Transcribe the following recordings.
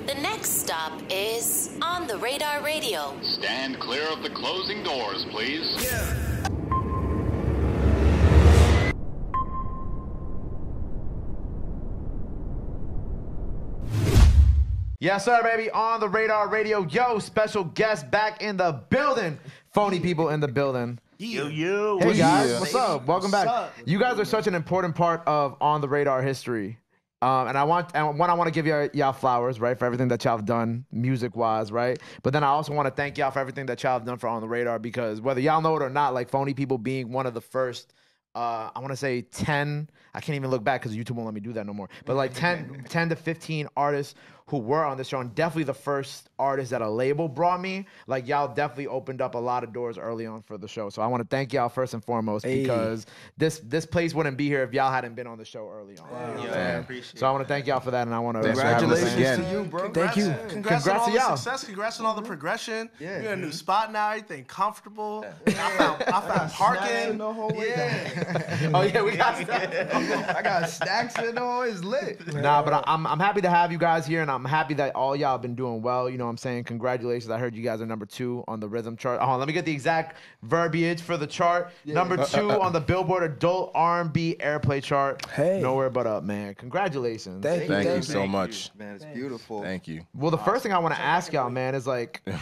The next stop is On the Radar Radio. Stand clear of the closing doors, please. Yeah. Yes, sir, baby. On the Radar Radio. Yo, special guest back in the building. Phony people in the building. Yo. Hey, guys. What's up? Welcome back. You guys are such an important part of On the Radar history. And I want to give y'all flowers, right, for everything that y'all have done music-wise, right? But then I also want to thank y'all for everything that y'all have done for On the Radar, because whether y'all know it or not, like Phony people being one of the first, I want to say 10, I can't even look back because YouTube won't let me do that no more, but like 10 to 15 artists who were on the show, and definitely the first artist that a label brought me. Like, y'all definitely opened up a lot of doors early on for the show. So I want to thank y'all first and foremost, because this place wouldn't be here if y'all hadn't been on the show early on. Wow. You know I appreciate so I want to thank y'all for that, and I want to Congratulations to you, bro. Congrats, Thank you. Congrats on Congrats all to the y'all. success. Congrats on all the progression. Yeah. You're in a new spot now. Everything comfortable. I found parking. The whole way down. Oh yeah, we got I got stacks in all. It's lit. Nah, but I'm happy to have you guys here, and I'm happy that all y'all have been doing well. You know what I'm saying? Congratulations. I heard you guys are number 2 on the rhythm chart. Oh, let me get the exact verbiage for the chart. Yeah. Number 2 on the Billboard Adult R&B Airplay chart. Hey. Nowhere but up, man. Congratulations. Thank you so much. Man, it's beautiful. Thank you. Well, the first thing I want to ask y'all, man, is like, we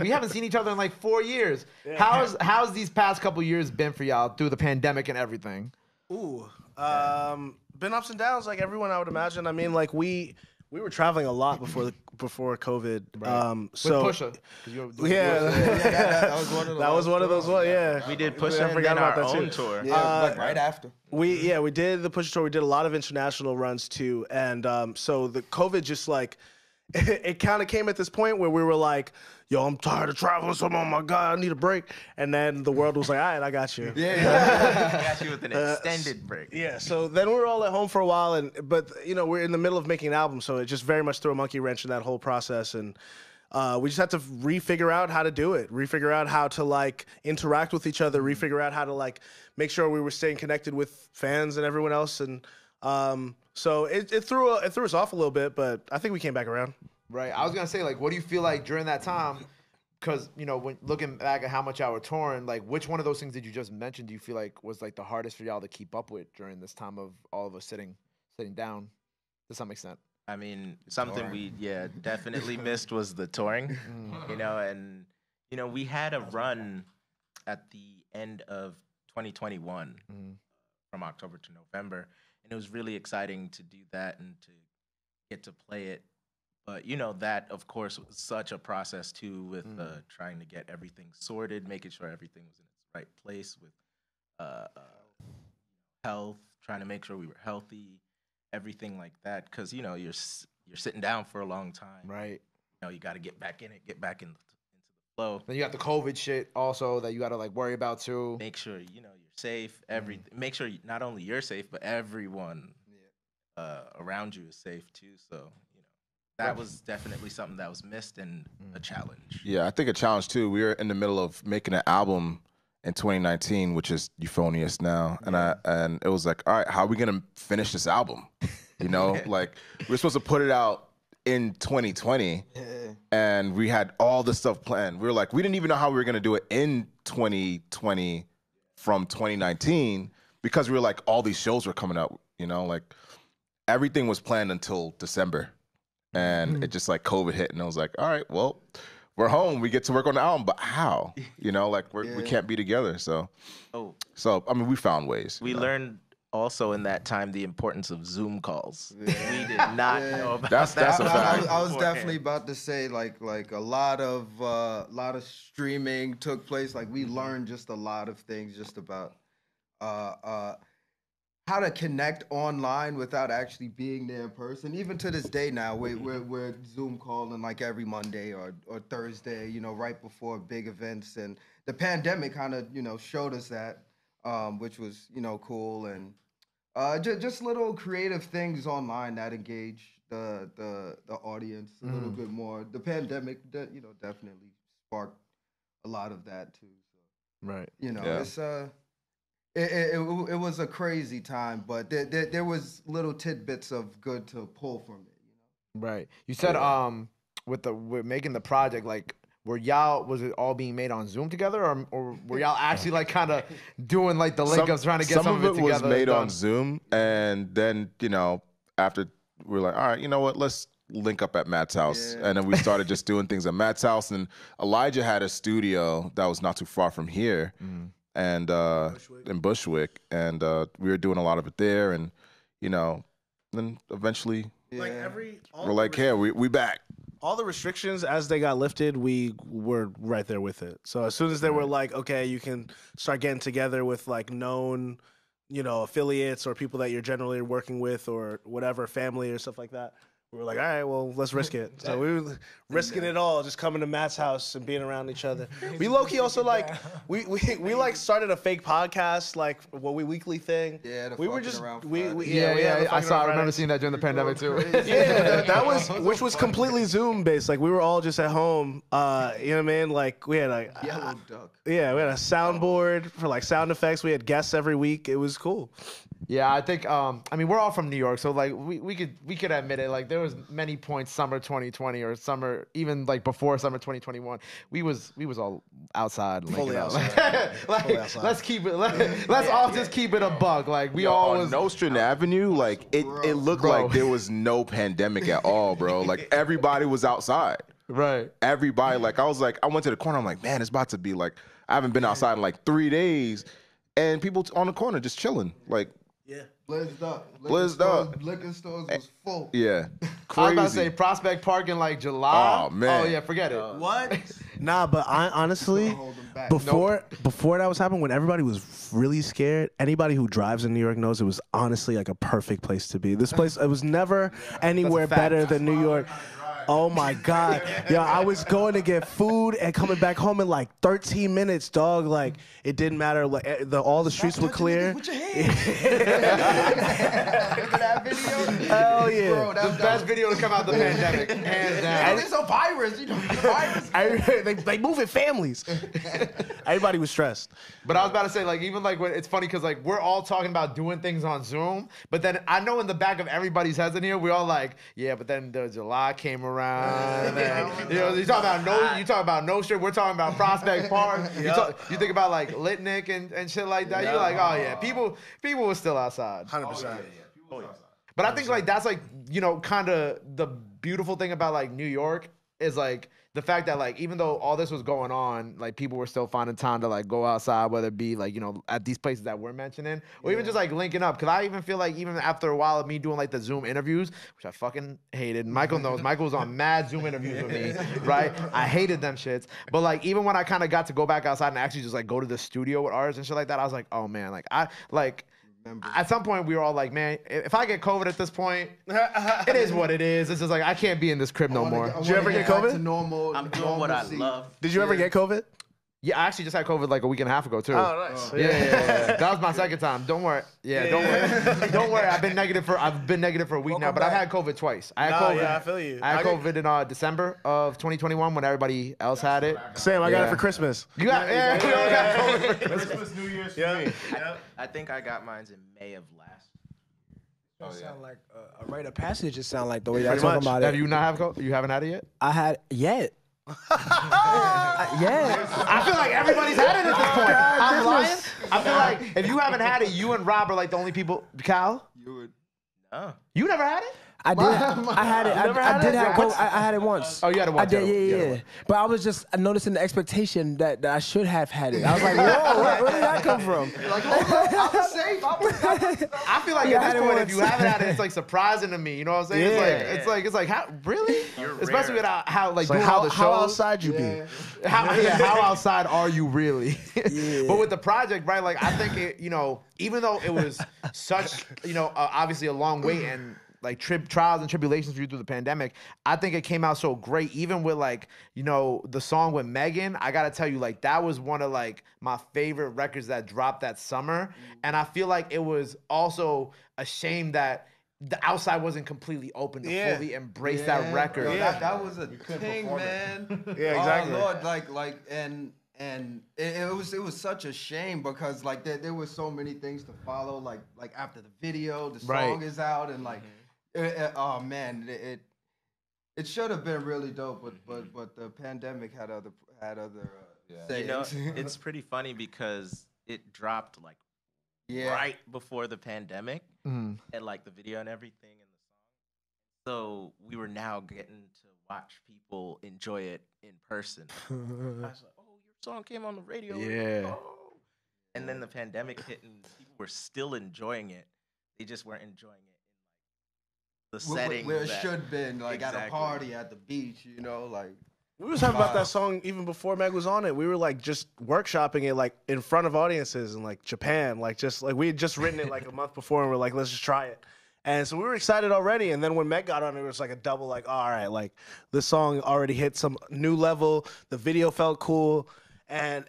haven't seen each other in like 4 years. How's these past couple years been for y'all through the pandemic and everything? Ooh. Been ups and downs like everyone, I would imagine. I mean, like we were traveling a lot before COVID. So With Pusha. that was one of those. That was one of those ones. Yeah, We did I Pusha and forgot then about our that own too. tour. Yeah, like right after. We did the Pusha tour. We did a lot of international runs too, and so the COVID just like it kind of came at this point where we were like, "Yo, I'm tired of traveling. So, oh my god, I need a break." And then the world was like, "All right, I got you." I got you with an extended break. Yeah. So then we were all at home for a while, but we're in the middle of making an album, so it just very much threw a monkey wrench in that whole process, and we just had to refigure out how to do it, refigure out how to like interact with each other, refigure out how to like make sure we were staying connected with fans and everyone else, and so it threw us off a little bit, but I think we came back around. Right. I was going to say, like, what do you feel like during that time? Because, you know, when looking back at how much y'all were touring, like, which one of those things that you just mentioned do you feel like was, like, the hardest for y'all to keep up with during this time of all of us sitting down to some extent? I mean, something we definitely missed was the touring, you know, and, you know, we had a run at the end of 2021 from October to November, and it was really exciting to do that and to get to play it. But, you know, that, of course, was such a process, too, with trying to get everything sorted, making sure everything was in its right place with health, trying to make sure we were healthy, everything like that. Because, you know, you're sitting down for a long time. Right. You know, you got to get back in it, get back into the flow. Then you got the COVID shit also that you got to, like, worry about, too. Make sure, you know, you're safe. Make sure not only you're safe, but everyone around you is safe, too. So, that was definitely something that was missed and a challenge. Yeah, I think a challenge too. We were in the middle of making an album in 2019, which is Euphonyus now, and it was like, all right, how are we gonna finish this album? You know, like we're supposed to put it out in 2020, and we had all this stuff planned. We were like, we didn't even know how we were gonna do it in 2020 from 2019 because we were like, all these shows were coming out. You know, like everything was planned until December. And it just like COVID hit, and I was like, all right, well, we're home. We get to work on the album, but how? You know, like we can't be together. So I mean, we found ways. We learned also in that time the importance of Zoom calls. We did not know about that's that. a fact. I was definitely about to say like a lot of streaming took place. Like we learned just a lot of things just about how to connect online without actually being there in person. Even to this day now, we're Zoom calling like every Monday or Thursday, you know, right before big events. And the pandemic kind of, you know, showed us that, which was, you know, cool. And just little creative things online that engage the audience a little bit more. The pandemic, you know, definitely sparked a lot of that too. So, right. You know, it's It was a crazy time, but there was little tidbits of good to pull from it. Right. You said with making the project, like, was it all being made on Zoom together, or were y'all actually like kind of doing like the link ups, trying to get some of it together? was made on Zoom, and then after we were like, all right, you know what, let's link up at Matt's house, and then we started just doing things at Matt's house. And Elijah had a studio that was not too far from here, and in Bushwick, and we were doing a lot of it there, and then eventually we're like, hey, we back. All the restrictions, as they got lifted, we were right there with it. So as soon as they were like, okay, you can start getting together with like known, affiliates or people that you're generally working with or whatever, family or stuff like that, we were like, all right, well, let's risk it. So we were risking it all, just coming to Matt's house and being around each other. We low-key also like, we like started a fake podcast, like weekly thing. Yeah, we were just, around I remember seeing that during the pandemic too. Yeah, which was completely Zoom based. Like we were all just at home. You know what I mean? Like we had Yellow duck. Yeah, we had a soundboard for like sound effects. We had guests every week. It was cool. Yeah, I think we're all from New York, so like we could admit it. Like there was many points summer 2020 or summer even like before summer 2021. We was all outside, Fully outside. Fully outside. Let's keep it. Let's all just keep it a buck. Like we all on Nostrand Avenue. Like it looked like there was no pandemic at all, bro. Like everybody was outside. Right. Everybody. Like I went to the corner. I'm like, man, it's about to be like I haven't been outside in like 3 days, and people on the corner just chilling. Like. Yeah. Blizzed up. Liquor stores was full. Yeah. Crazy. I was about to say Prospect Park in like July. Oh, man. Oh, yeah, forget it. What? Nah, but I honestly, before that was happening, when everybody was really scared, anybody who drives in New York knows it was honestly like a perfect place to be. This place, it was never anywhere better than New York. Oh my God. Yo, I was going to get food and coming back home in like 13 minutes, dog. Like, it didn't matter. Like, all the streets were clear. With your hands. Look at that video. Hell yeah. Bro, The best video to come out of the pandemic, hands down. It's a virus. They move in families. Everybody was stressed. But I was about to say, like, even like when it's funny because like we're all talking about doing things on Zoom, but then I know in the back of everybody's heads in here, we're all like, yeah, but then the July came around. And then, you talk about Nostrand, we're talking about Prospect Park. You think about like Litnick and shit like that. You're like, oh yeah, people were still outside. 100%. But I think like that's like kind of the beautiful thing about like New York is like the fact that like even though all this was going on, like people were still finding time to like go outside, whether it be like at these places that we're mentioning, or even just like linking up. Because I even feel like even after a while of me doing like the Zoom interviews, which I fucking hated. Michael knows. Michael was on mad Zoom interviews with me, right? I hated them shits. But like even when I kind of got to go back outside and actually just like go to the studio with artists and shit like that, I was like, oh man, like at some point, we were all like, man, if I get COVID at this point, it is what it is. It's just like, I can't be in this crib no more. Did you ever get COVID? I'm doing what I love. Did you ever get COVID? Yeah, I actually just had COVID like a week and a half ago, too. Oh, nice. Yeah. That was my second time. Don't worry. Don't worry. Don't worry. I've been negative for a week now, but I've had COVID twice. I had COVID. Yeah, I feel you. I had COVID in December of 2021 when everybody else had it. Same. I got it for Christmas. You got COVID for Christmas, New Year's. Yeah. I think I got mine in May of last. Sound like a rite of passage. It sound like the way y'all Pretty talking much. about it. Have you not have COVID? You haven't had it yet? I had yet. Yeah. I feel like everybody's had it at this point. I'm lying. I feel like if you haven't had it, you and Rob are like the only people. Cal, you never had it? I did. I had it. I did have COVID. I had it once. Oh, you had it once. I did. Yeah. But I was just noticing the expectation that I should have had it. I was like, whoa, where did that come from? Like, I was safe. I feel like at this point, if you haven't had it, it's like surprising to me. You know what I'm saying? Yeah. It's like, how really? Especially with how like Like doing all the how shows. outside you be? How outside are you really? But with the project, right? Like I think it, even though it was such, obviously a long wait and like trials and tribulations for you through the pandemic, I think it came out so great. Even with like, the song with Megan, I gotta tell you, like that was one of like my favorite records that dropped that summer. And I feel like it was also a shame that the outside wasn't completely open to fully embrace that record. Bro, that was a thing, man. Yeah, exactly. Oh Lord, like and it was such a shame because like there were so many things to follow. Like after the video, the song is out, and like oh man, It should have been really dope, but the pandemic had other You know, sayings. it's pretty funny because it dropped like Yeah. right before the pandemic, and like the video and everything and the song. So we were now getting to watch people enjoy it in person. I was like, "Oh, your song came on the radio." Yeah. Oh. And then the pandemic hit, and people were still enjoying it. They just weren't enjoying it in like the setting where it that- should have been, like at a Exactly. party at the beach, you know, like. We were talking about that song even before Meg was on it. We were like just workshopping it like in front of audiences in like Japan, like just like we had just written it like a month before, and we're like, let's just try it. And so we were excited already. And then when Meg got on it, it was like a double, like, all right, like this song already hit some new level. The video felt cool, and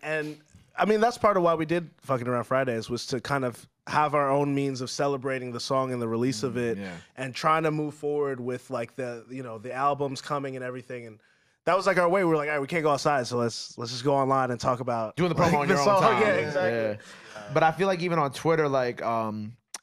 I mean that's part of why we did Fucking Around Fridays, was to kind of have our own means of celebrating the song and the release of it, and trying to move forward with like the the albums coming and everything. And that was like our way. We were like, all right, we can't go outside, so let's just go online and talk about Doing the promo like, on your own song. time. Yeah, exactly. Yeah. But I feel like even on Twitter, like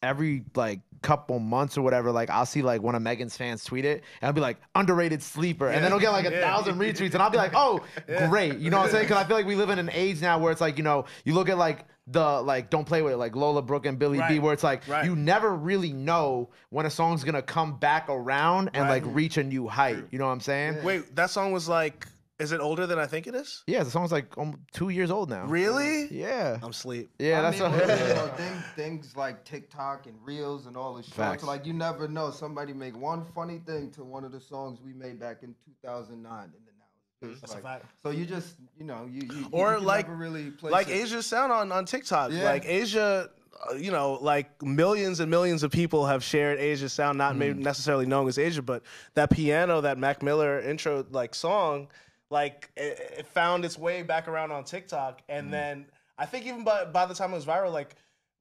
every like couple months or whatever, like I'll see like one of Megan's fans tweet it, and I'll be like, underrated sleeper, and then it'll get like 1,000 retweets, and I'll be like, oh, great, you know what I'm saying? Because I feel like we live in an age now where it's like, you know, you look at like the like Don't Play With It, like Lola Brooke and Billy B, where it's like you never really know when a song's gonna come back around and like reach a new height. You know what I'm saying? Wait, that song was like, is it older than I think it is? Yeah, the song's like 2 years old now. Really? Yeah. I'm asleep. Yeah, I that's mean, what, you know, things like TikTok and Reels and all this shit. Facts. Like, you never know. Somebody make one funny thing to one of the songs we made back in 2009, and then now it's That's like, a fact. so you just, you know, you Or can like never really place like it. Asia's sound on TikTok. Yeah. Like Asia, you know, like millions and millions of people have shared Asia's sound, not maybe necessarily knowing as Asia, but that piano, that Mac Miller intro like song, like it found its way back around on TikTok. And then I think even by the time it was viral, like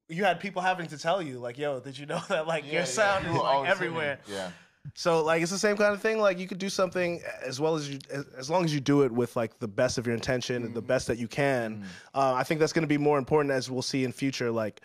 you had people having to tell you, like, yo, did you know that like your sound is like everywhere? Yeah. So like it's the same kind of thing. Like you could do something as long as you do it with like the best of your intention and the best that you can. I think that's going to be more important, as we'll see in future. Like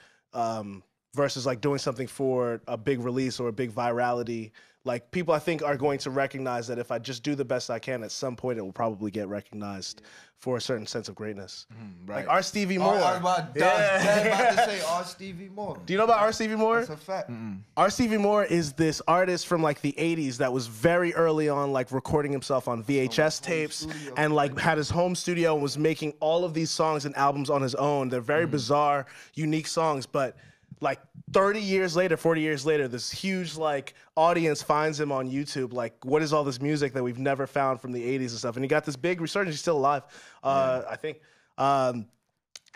versus like doing something for a big release or a big virality. Like people, I think, are going to recognize that if I just do the best I can, at some point it will probably get recognized for a certain sense of greatness. right. Like our Stevie Moore. I was about to say R. Stevie Moore. Do you know about R. Stevie Moore? That's a fact. R. Stevie Moore is this artist from like the 80s that was very early on, like recording himself on VHS tapes and like had his home studio and was making all of these songs and albums on his own. They're very bizarre, unique songs, but like 30 years later, 40 years later, this huge like audience finds him on YouTube. Like, what is all this music that we've never found from the 80s and stuff? And he got this big resurgence. He's still alive, I think.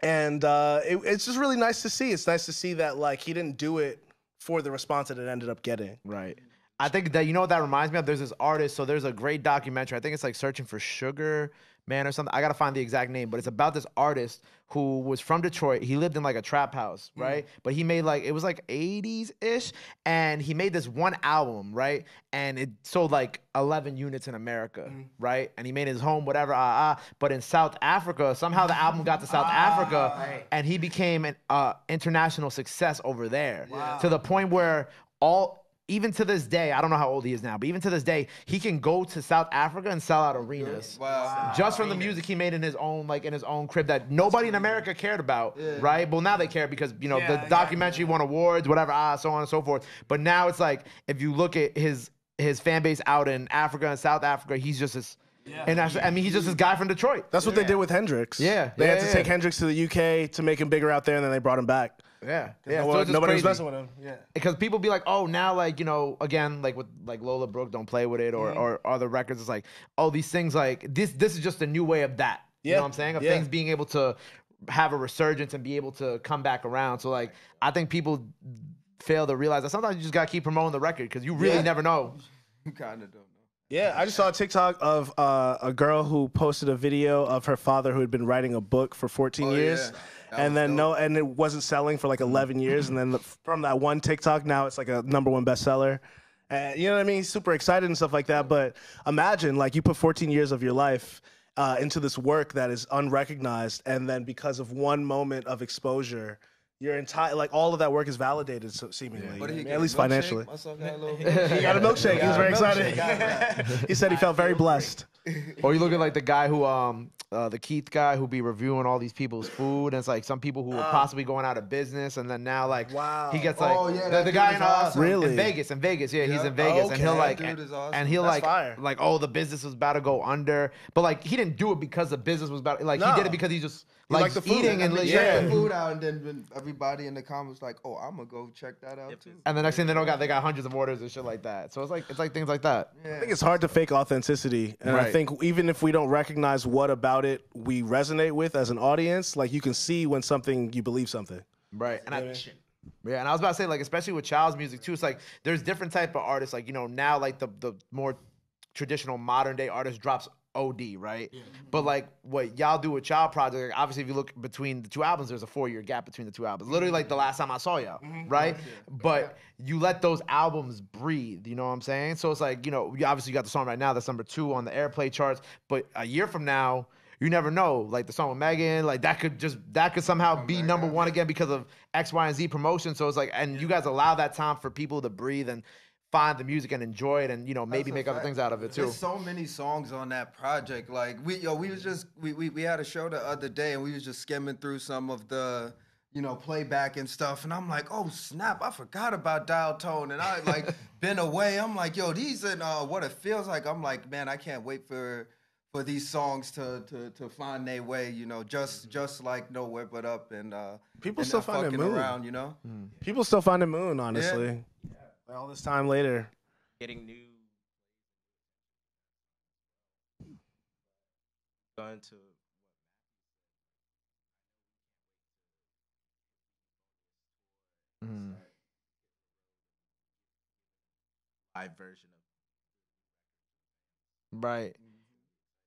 It's just really nice to see. It's nice to see that like he didn't do it for the response that it ended up getting. Right. I think that, you know what that reminds me of? There's this artist, so there's a great documentary. I think it's like Searching for Sugar Man or something. I got to find the exact name, but it's about this artist who was from Detroit. He lived in like a trap house, right? But he made like, it was like 80s-ish, and he made this one album, right? And it sold like 11 units in America, right? And he made his home, whatever, but in South Africa, somehow the album got to South Africa, and he became an international success over there, to the point where even to this day, I don't know how old he is now, but even to this day, he can go to South Africa and sell out arenas. Wow. Just from the music he made in his own crib that nobody in America cared about, right? Well, now they care because, you know, the documentary won awards, whatever, so on and so forth. But now it's like, if you look at his fan base out in Africa and South Africa, he's just this, and I mean, he's just this guy from Detroit. That's what they did with Hendrix. Yeah. They had to Yeah. take Hendrix to the UK to make him bigger out there, and then they brought him back. Yeah. Nobody So it's just was crazy. messing with him. Yeah. Because people be like, oh, now, like, you know, again, like with like Lola Brooke, Don't Play With It, or other records, it's like, oh, these things, like, this is just a new way of that. You know what I'm saying? Of things being able to have a resurgence and be able to come back around. So, like, I think people fail to realize that sometimes you just got to keep promoting the record because you really never know. You kind of don't know. Yeah, I just saw a TikTok of a girl who posted a video of her father who had been writing a book for 14 years. yeah. And then and it wasn't selling for like 11 years. And then from that one TikTok, now it's like a #1 bestseller. And you know what I mean? He's super excited and stuff like that. But imagine, like, you put 14 years of your life into this work that is unrecognized. And then because of one moment of exposure, your entire like all of that work is validated seemingly. What did he get? At least Milkshake? financially. My son got a little He got a milkshake. He was very excited. He said he felt very blessed. Or you look at like the guy who, the Keith guy who be reviewing all these people's food, and it's like some people who were possibly going out of business, and then now like he gets like the guy in Vegas, yeah, he's in Vegas, and he'll like, and he'll like, oh, the business was about to go under, but like he didn't do it because the business was about, like he did it because he just like the food. eating and the food out, and then everybody in the comments like, oh, I'm gonna go check that out too. And the next thing they got hundreds of orders and shit like that. So it's like things like that. I think it's hard to fake authenticity, and I think even if we don't recognize what about it we resonate with as an audience, like you can see when you believe something. Right. And and I was about to say, like, especially with Child's music too, it's like there's different type of artists. Like, you know, now like the more traditional modern day artist drops OD, right? Yeah. But like what y'all do with Child Project, like, obviously if you look between the two albums, there's a 4-year gap between the two albums. Literally like the last time I saw y'all, right? But you let those albums breathe, you know what I'm saying? So it's like, you know, obviously you got the song right now that's number 2 on the airplay charts, but a year from now, you never know. Like the song with Megan, like that could somehow be number 1 again because of X, Y, and Z promotion. So it's like, and you guys allow that time for people to breathe and find the music and enjoy it, and you know maybe make other things out of it too. There's so many songs on that project. Like we had a show the other day, and we was just skimming through some of the playback and stuff, and I'm like, oh snap, I forgot about Dial Tone, and I like been away. I'm like, yo, these and What It Feels Like. I'm like, man, I can't wait for these songs to find their way, just like Nowhere But Up, and people still find their moon around, People still find the moon, honestly. Yeah. All this time later, getting new, going to live version of right.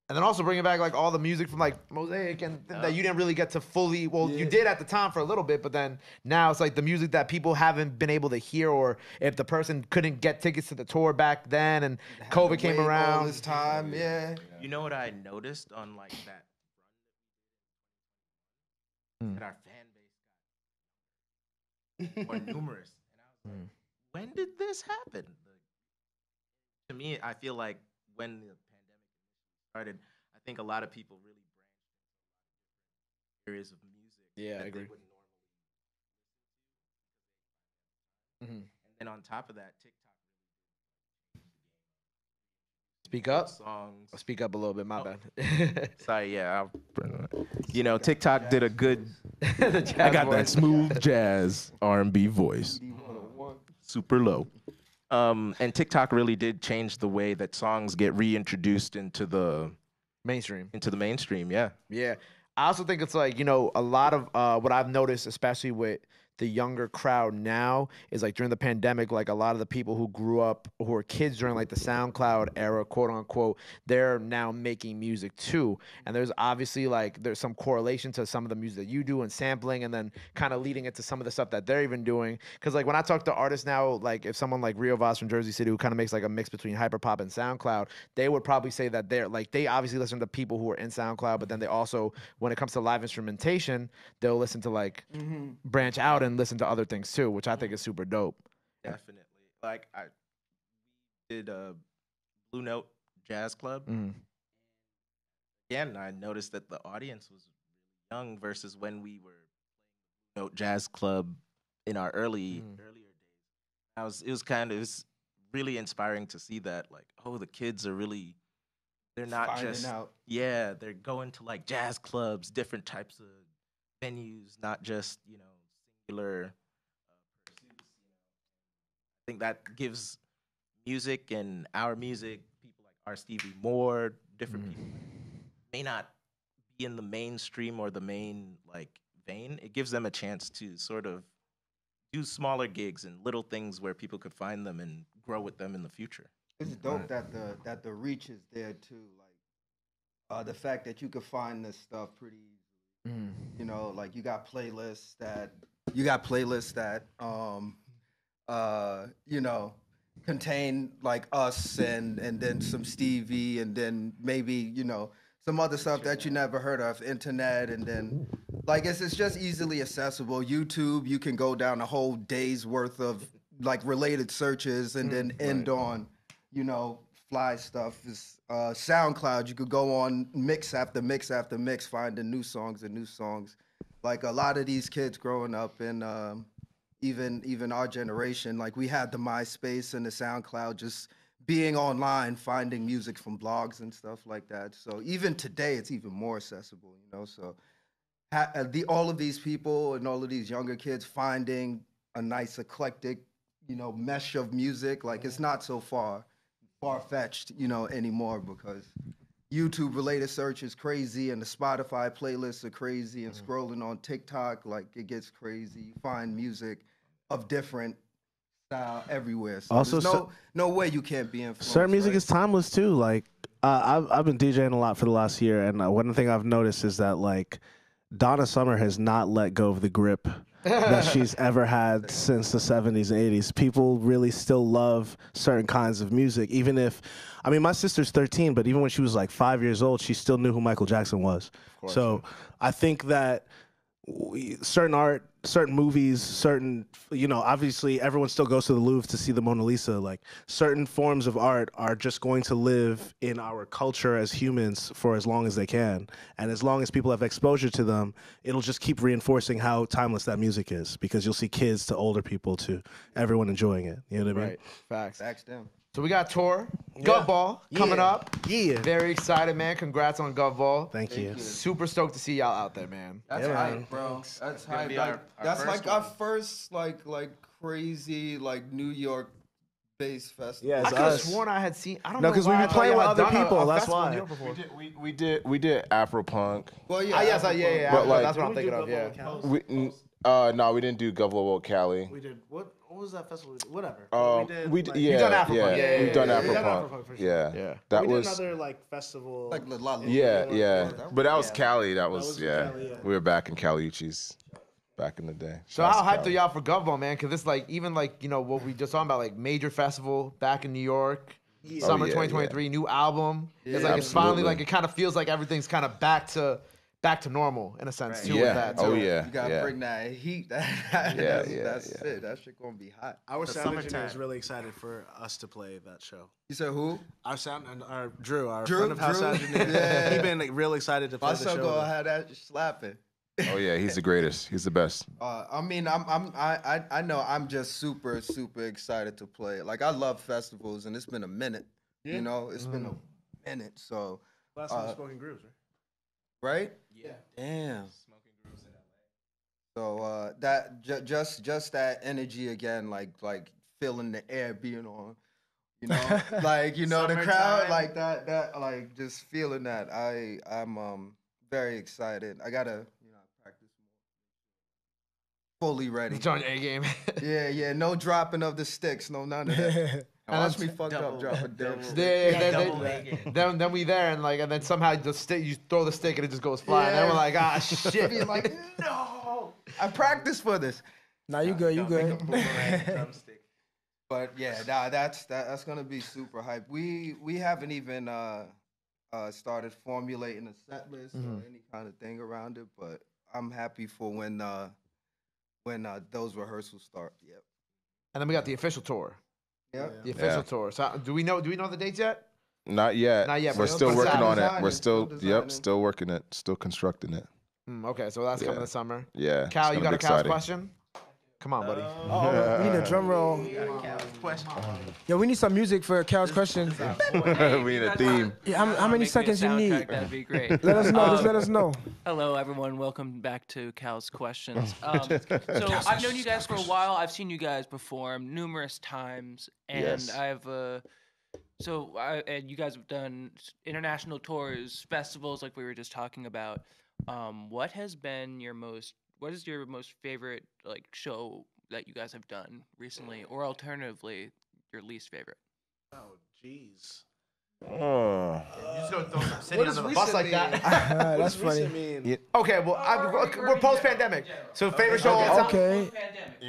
And then also bringing back like all the music from like Mosaic and that you didn't really get to fully, you did at the time for a little bit, but then now it's like the music that people haven't been able to hear, or if the person couldn't get tickets to the tour back then and COVID came around. All this time, You know what I noticed on like that run that our fan base got more numerous. And I was like, when did this happen? To me, I feel like when the started, I think a lot of people really branched into areas of music that I agree. They wouldn't normally. And then on top of that, TikTok Speak up. songs. Speak up a little bit. My bad. Sorry, TikTok did a good. I got that smooth jazz R&B voice, super low. And TikTok really did change the way that songs get reintroduced into the mainstream. Yeah. Yeah. I also think it's like, a lot of what I've noticed, especially with the younger crowd now, is like during the pandemic, like a lot of the people who grew up, who were kids during like the SoundCloud era, quote unquote, they're now making music too. And there's obviously like, there's some correlation to some of the music that you do and sampling, and then kind of leading it to some of the stuff that they're even doing. Cause like when I talk to artists now, like if someone like Rio Vaz from Jersey City, who kind of makes like a mix between hyperpop and SoundCloud, they would probably say that they're like, they obviously listen to people who are in SoundCloud, but then they also, when it comes to live instrumentation, they'll listen to like branch out and listen to other things too, which I think is super dope. Definitely. Like I did a Blue Note Jazz Club. Again, I noticed that the audience was really young versus when we were playing Blue Note Jazz Club in our earlier days. It was really inspiring to see that, like, oh, the kids are really, they're not finding just out. Yeah, they're going to like jazz clubs, different types of venues, not just, singular pursuits. I think that gives music and our music, people like our Stevie Moore, different people that may not be in the mainstream or the main like vein. It gives them a chance to sort of do smaller gigs and little things where people could find them and grow with them in the future. It's dope that the reach is there too. Like the fact that you could find this stuff pretty easily. Like you got playlists that contain like us and then some Stevie and then maybe some other stuff that you never heard of, internet, and then Like it's just easily accessible. YouTube, you can go down a whole day's worth of like related searches and then end on, you know, fly stuff. Is SoundCloud, you could go on mix after mix after mix, finding new songs and new songs. Like a lot of these kids growing up in even our generation, like we had the MySpace and the SoundCloud, just being online, finding music from blogs and stuff like that. So even today, it's even more accessible, you know. So all of these people and all of these younger kids finding a nice eclectic, you know, mesh of music, like it's not so far-fetched, you know, anymore, because YouTube related search is crazy and the Spotify playlists are crazy, and scrolling on TikTok, like it gets crazy. You find music of different style everywhere. So Also, there's no way you can't be influenced. certain music right? is timeless too. Like I've been DJing a lot for the last year, and one thing I've noticed is that like Donna Summer has not let go of the grip that she's ever had since the 70s and 80s. People really still love certain kinds of music, even if, I mean, my sister's 13, but even when she was like 5 years old, she still knew who Michael Jackson was. So I think that certain art, certain movies, certain, you know, obviously everyone still goes to the Louvre to see the Mona Lisa. Like certain forms of art are just going to live in our culture as humans for as long as they can. And as long as people have exposure to them, it'll just keep reinforcing how timeless that music is, because you'll see kids to older people to everyone enjoying it. You know what I mean? Right. Facts. Facts down. So we got tour, Gov Ball coming up. Yeah. Very excited, man. Congrats on Gov Ball. Thank you. Super stoked to see y'all out there, man. That's Yeah, hype, man. bro. That's gonna hype. be Like, our that's first like one. our first like crazy like New York based festival. Yeah, I it's could have us. sworn I had seen. I don't No, know 'cause why we I be thought playing y'all with had other done people, a that's festival in why. New York before. We did Afropunk. Well, yeah. Ah, yes, yeah. But, like, that's what I'm thinking of. Yeah. No, we didn't do Govlo Cali. We did, what was that festival? Whatever. Yeah, done Afropunk. Yeah, we've done yeah, yeah. Afropunk. For sure. Yeah, that we was. did another like festival. Like La La Yeah. But that was Cali. That was was yeah. Cali, yeah. We were back in Caliucci's back in the day. So how hyped are y'all for Gov Ball, man? Because it's like even like you know what we just talking about, like major festival back in New York, summer yeah, 2023, new album. It's like it's finally absolutely. like it kind of feels like everything's kind of back to normal in a sense too. Yeah. With that, Oh too. yeah. You gotta yeah. bring that heat. Yeah, That's yeah. it. That shit gonna be hot. Our sound engineer summertime. is really excited for us to play that show. You said who? Our sound and our Drew, our Drew? friend of house Drew? sound engineer, Yeah. he been real excited to play My the son show. gonna have that slapping. Oh yeah, he's the greatest. He's the best. I mean, I know I'm just super excited to play it. Like I love festivals, and it's been a minute. You know, it's been a minute. So Last one was Smoking Grooves, right? right? Yeah. Damn. Smoking grooves in LA. So that just that energy again, like feeling the air being on, you know, like you know the crowd, Summertime. like that like just feeling that. I'm very excited. I gotta practice more. Fully ready. It's on your A game. Yeah. No dropping of the sticks. No none of that. Watch me fuck double- up dropping dicks. Then we there and then somehow the stick you throw the stick and it just goes flying. And then we're like, ah shit. Be like, no. I practiced for this. Nah, you good. You good. Drumstick. But yeah, nah, that's gonna be super hype. We haven't even started formulating a set list or any kind of thing around it, but I'm happy for when those rehearsals start. Yep. And then we got the official tour. Yep. The official Yeah. tour. So do we know the dates yet? Not yet. Not yet, We're but still it's working on it. designing, We're still still designing. still working it. Still constructing it. Okay, so that's coming Yeah. this summer. Yeah. Cal, it's you gonna got a be Cal's exciting. question? Come on, buddy. Oh, we need a drum roll. Question. Yo, we need some music for Cal's question. We need a theme. Yeah, how many seconds you need? That'd be great. Let us know. Just let us know. Hello, everyone. Welcome back to Cal's Questions. So I've known you guys for a while. I've seen you guys perform numerous times, and Yes. and you guys have done international tours, festivals, like we were just talking about. What is your most favorite like show that you guys have done recently, or alternatively, your least favorite? Oh, jeez. Oh. You just don't throw some city under the bus like that. That's funny. mean? Okay, well, we're post-pandemic. So favorite show all time? Okay.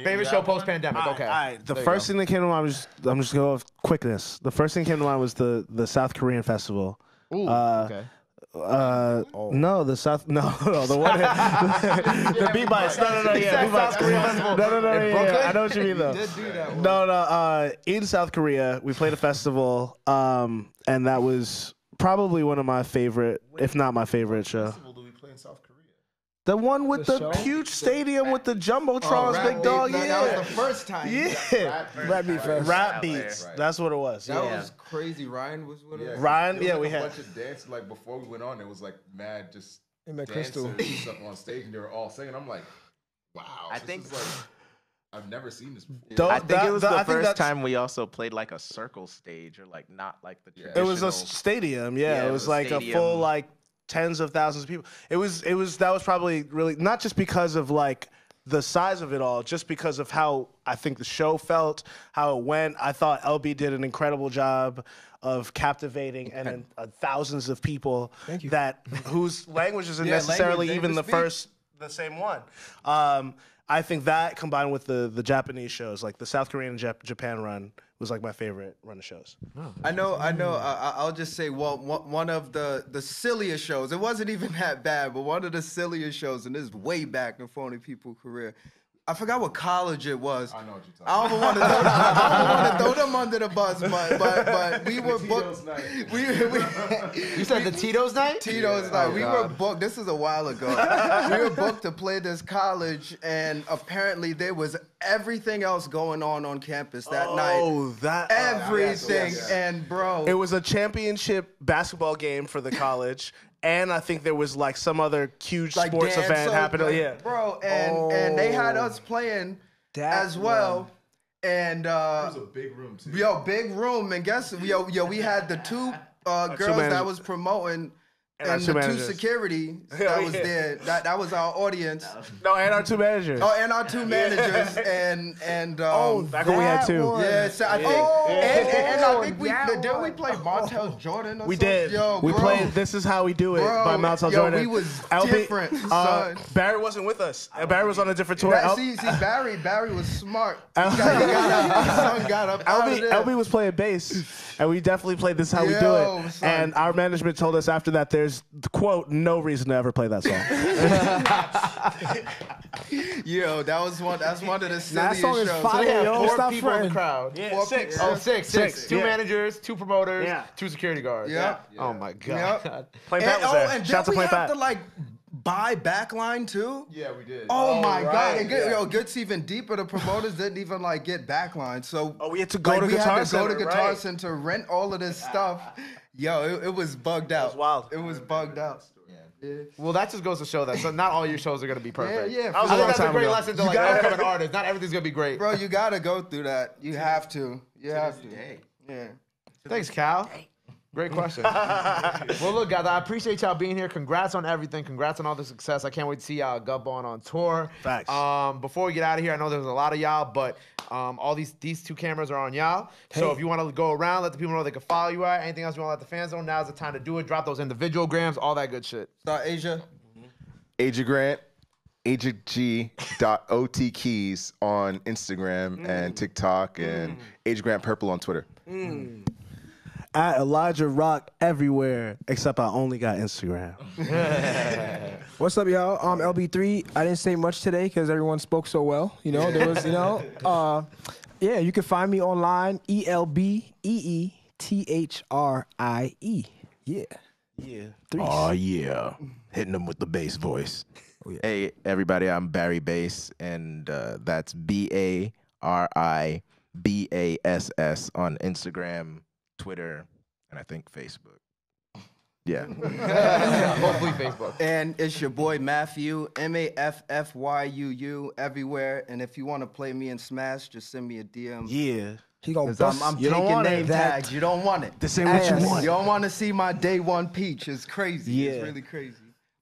Favorite show post-pandemic, okay. All right. The There you first go. thing that came to mind was I'm just going with quickness. The first thing that came to mind was the South Korean festival. Ooh, Uh, okay. No, the South. No, the one. The Beat Bites. No, yeah, Beat Bites. No, yeah. I know what you mean though. You did do that one. No. In South Korea, we played a festival, and that was probably one of my favorite, if not my favorite show. What festival do we play in South Korea? The one with the show? huge stadium with the jumbotrons, big dog. That was the first time. Yeah. Rap beat first. Rap beats. That's what it was. That was crazy. Ryan was with us. Ryan, There was we a had. bunch of dance. Like before we went on, there was like mad just Him and dancers Crystal. and stuff on stage, and they were all singing. I'm like, wow. I this think- is like, I've never seen this before. Don't- I think it was I the think first that's- time we also played like a circle stage or like not like the Yeah. traditional. It was a stadium, yeah. Yeah, It was like a stadium. full like tens of thousands of people. It was that was probably really not just because of like the size of it all, just because of how I think the show felt, how it went. I thought LB did an incredible job of captivating and thousands of people that whose language isn't necessarily language even they the speak. the same one. I think that combined with the Japanese shows, like the South Korean and Japan run, was like my favorite run of shows. I know. I'll just say, one of the silliest shows. It wasn't even that bad, but one of the silliest shows, and this is way back in Phony People career. I forgot what college it was. I know what you're talking I don't want to throw them under the bus, but we were booked. You said the Tito's night? Tito's night. We were booked. This is a while ago. We were booked to play this college, and apparently there was everything else going on campus that night. Oh, that Everything, yes. and bro, It was a championship basketball game for the college, and I think there was like some other huge like sports dance, event so, happening. like, Yeah, bro, and they had us playing That as well, and It was a big room too. big room, and guess we had the two girls that managers. was promoting. And our And two the two managers. security that Hell was yeah. there, that was our audience. no, and our two managers. Oh, and our two managers, and Back when we had two. yeah, so I think, and I think did we play Montel Jordan? Or We something? did. Yo, We bro. played "This Is How We Do It" Bro, by Montel yo, Jordan. we was LB different, son. Barry wasn't with us. Barry was on a different tour. See, Barry was smart. His son got up out of there. LB was playing bass, and we definitely played "This Is How We Do Yo, It." son. And our management told us after that, there's quote no reason to ever play that song. Yo, that's one of the That silliest song is shows. fire, Yeah, yo. four Stop people in the fronting. crowd. Yeah, Four six. people. Oh, six. Two yeah. managers, two promoters, Yeah. two security guards. Yep. Oh my god. Yep. Plain Pat was there. And Shout out to did we Plain have Pat. to like buy backline too? Yeah, we did. Oh, my right, god! And yeah. yo, gets even deeper. The promoters didn't even like get backline, so We had to go to we Guitar had to go to Center, Guitar right. Center, rent all of this stuff. Yo, it was bugged out. was wild. It was bugged out. Well, that just goes to show that so not all your shows are gonna be perfect. Yeah, That was I a think long that's a time great ago. lesson to You like gotta- upcoming artists. Not everything's gonna be great. bro, you gotta go through that. You have to. You have to. Yeah. Thanks, Cal. Great question. Well, look, guys, I appreciate y'all being here. Congrats on everything. Congrats on all the success. I can't wait to see y'all Gutbone on tour. Facts. Before we get out of here, I know there's a lot of y'all, but all these two cameras are on y'all. So if you want to go around, let the people know they can follow you at. Anything else you want to let the fans know, now's the time to do it. Drop those individual grams, all that good shit. Start Asia. Aja Grant, AjaG.OTKeys on Instagram and TikTok, and Aja Grant Purple on Twitter. At Elijah Rock everywhere, except I only got Instagram. What's up, y'all? I'm LB3. I didn't say much today because everyone spoke so well. You know, there was, yeah, you can find me online, ELBEETHRIE. Yeah. Yeah. Oh yeah, hitting them with the bass voice. Hey everybody, I'm Barry Bass, and that's BARIBASS on Instagram, Twitter, and I think Facebook. Yeah. Hopefully Facebook. And it's your boy Matthew, MAFFYUU, everywhere. And if you want to play me in Smash, just send me a DM. Yeah. He gonna 'Cause bust. I'm You don't taking want it. name tags. You don't want it. This ain't what you Ass. want. You don't want to see my day one peach. It's crazy. Yeah. It's really crazy.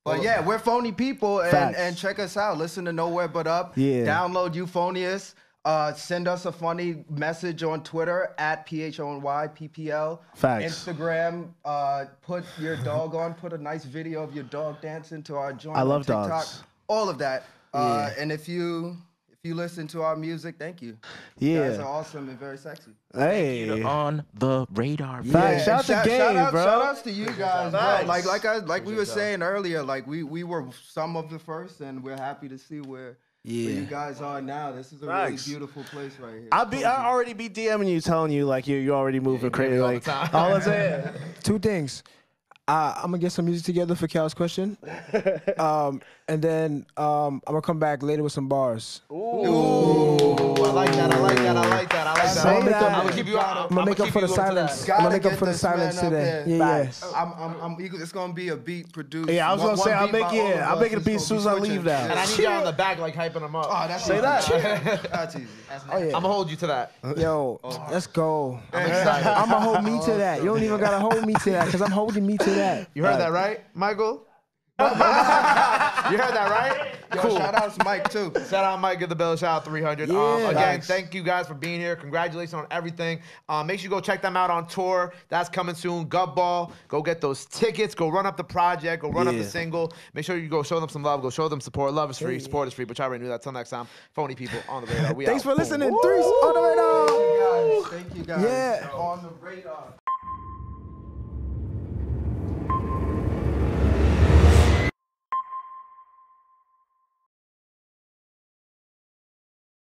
But yeah, we're phony people, Facts. and check us out. Listen to Nowhere But Up. Yeah. Download Euphonyus. Send us a funny message on Twitter at PHONYPPL. Facts. Instagram. Put your dog on. Put a nice video of your dog dancing to our joint. I on love TikTok. dogs. All of that. Yeah. And if you you listen to our music, thank you. Yeah. You guys are awesome and very sexy. Hey. On the radar. Facts. Shout out to Gabe, bro. Shout outs to you guys, bro. Facts. Like we were saying earlier, like we were some of the first, and we're happy to see where you guys are now. This is a really beautiful place right here. I already be DMing you, telling you like you already moving crazy. Like all I'm saying. Two things. I'm gonna get some music together for Cal's question, and then I'm gonna come back later with some bars. Ooh, I like that. Say that. I'm gonna keep you I'm gonna make up for the silence. I'm gonna make up for the silence today. Yeah. I'm eagle. It's gonna be a beat produced. Yeah, I was gonna say I'll make it a beat as soon as I leave now. And I need you on the back, like hyping them up. Oh, that's Say easy. that. That's easy. Oh, yeah. I'm gonna hold you to that. Yo, let's go. I'm excited. I'm gonna hold me to that. You don't even gotta hold me to that because I'm holding me to that. You heard that right, Michael? You heard that right? Yo, Cool. shout out to Mike too. Shout out Mike, give the bell, shout out 300. Yeah. Again, Thanks. thank you guys for being here. Congratulations on everything. Make sure you go check them out on tour. That's coming soon. Gubball. Go get those tickets. Go run up the project. Go run up the single. Make sure you go show them some love. Go show them support. Love is free. Support is free. But y'all already knew that. Till next time. Phony people on the radar. We Thanks out. for listening. Boom. Threes on the radar. Thank you guys. Yeah. On the radar.